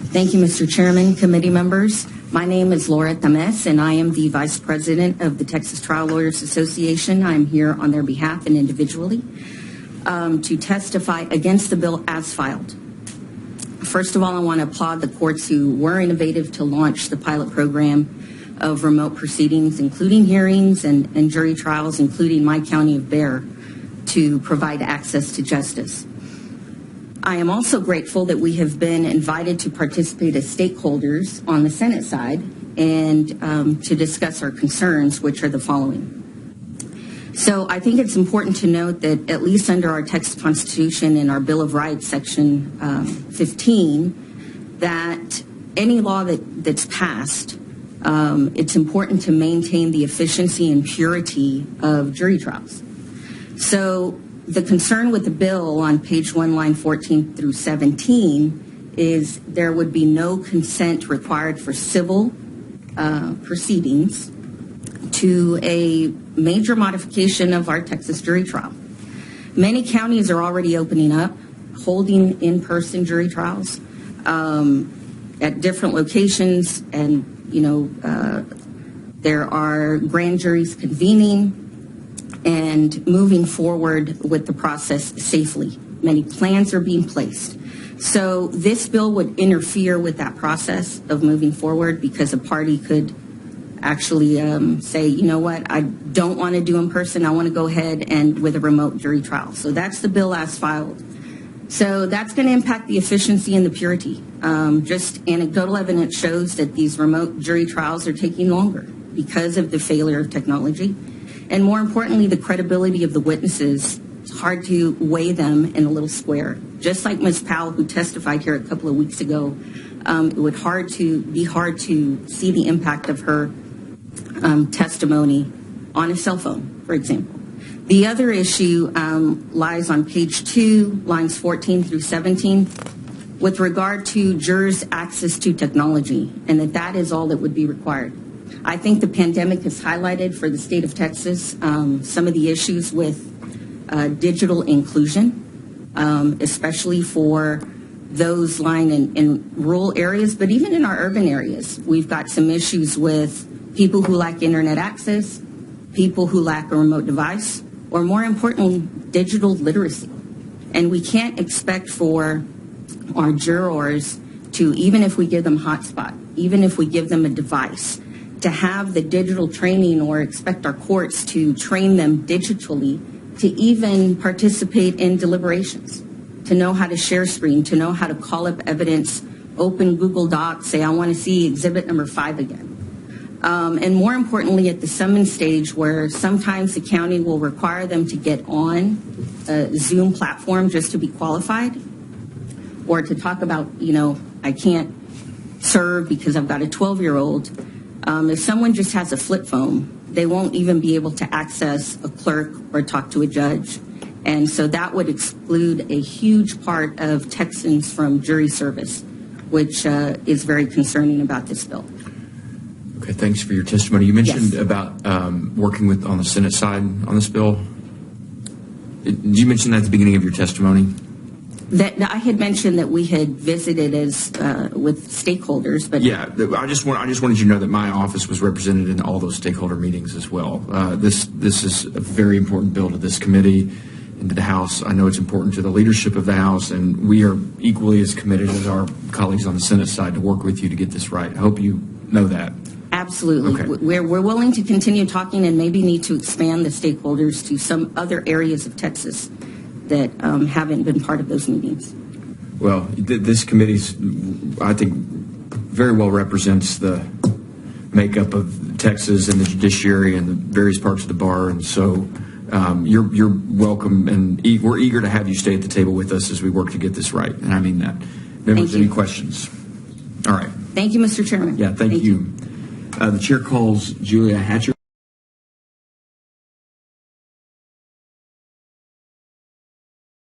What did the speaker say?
Thank you, Mr. Chairman, committee members. My name is Laura Tamez, and I am the Vice President of the Texas Trial Lawyers Association. I'm here on their behalf and individually to testify against the bill as filed. First of all, I want to applaud the courts who were innovative to launch the pilot program of remote proceedings, including hearings and jury trials, including my county of Bexar, to provide access to justice. I am also grateful that we have been invited to participate as stakeholders on the Senate side and to discuss our concerns, which are the following. So I think it's important to note that at least under our Texas Constitution and our Bill of Rights, Section 15, that any law that's passed, it's important to maintain the efficiency and purity of jury trials. So the concern with the bill on page 1, line 14 through 17 is there would be no consent required for civil proceedings to a major modification of our Texas jury trial. Many counties are already opening up, holding in-person jury trials at different locations, and there are grand juries convening and moving forward with the process safely. Many plans are being placed. So this bill would interfere with that process of moving forward, because a party could actually say, you know what, I don't want to do in person, I want to go ahead and with a remote jury trial. So that's the bill as filed. So that's going to impact the efficiency and the purity. Just anecdotal evidence shows that these remote jury trials are taking longer because of the failure of technology. And more importantly, the credibility of the witnesses. It's hard to weigh them in a little square. Just like Ms. Powell, who testified here a couple of weeks ago, it would be hard to see the impact of her testimony on a cell phone, for example. The other issue lies on page 2, lines 14 through 17, with regard to jurors' access to technology, and that is all that would be required. I think the pandemic has highlighted for the state of Texas some of the issues with digital inclusion, especially for those lying in rural areas, but even in our urban areas. We've got some issues with people who lack internet access, people who lack a remote device, or more importantly, digital literacy. And we can't expect for our jurors to, even if we give them hotspot, even if we give them a device, to have the digital training, or expect our courts to train them digitally to even participate in deliberations, to know how to share screen, to know how to call up evidence, open Google Docs, say, I want to see exhibit number 5 again. And more importantly, at the summons stage, where sometimes the county will require them to get on a Zoom platform just to be qualified, or to talk about, I can't serve because I've got a 12-year-old. If someone just has a flip phone, they won't even be able to access a clerk or talk to a judge. And so that would exclude a huge part of Texans from jury service, which is very concerning about this bill. Okay, thanks for your testimony. You mentioned Yes. about working on the Senate side on this bill. Did you mention that at the beginning of your testimony? That I had mentioned that we had visited with stakeholders, but yeah, I just wanted you to know that my office was represented in all those stakeholder meetings as well. This is a very important bill to this committee and to the House. I know it's important to the leadership of the House, and we are equally as committed as our colleagues on the Senate side to work with you to get this right. I hope you know that. Absolutely. Okay. We're willing to continue talking and maybe need to expand the stakeholders to some other areas of Texas that haven't been part of those meetings. Well, this committee's, I think, very well represents the makeup of Texas and the judiciary and the various parts of the bar, and so you're welcome, and we're eager to have you stay at the table with us as we work to get this right, and I mean that. Members, any questions? All right. Thank you, Mr. Chairman. Yeah, thank you. The chair calls Julia Hatcher.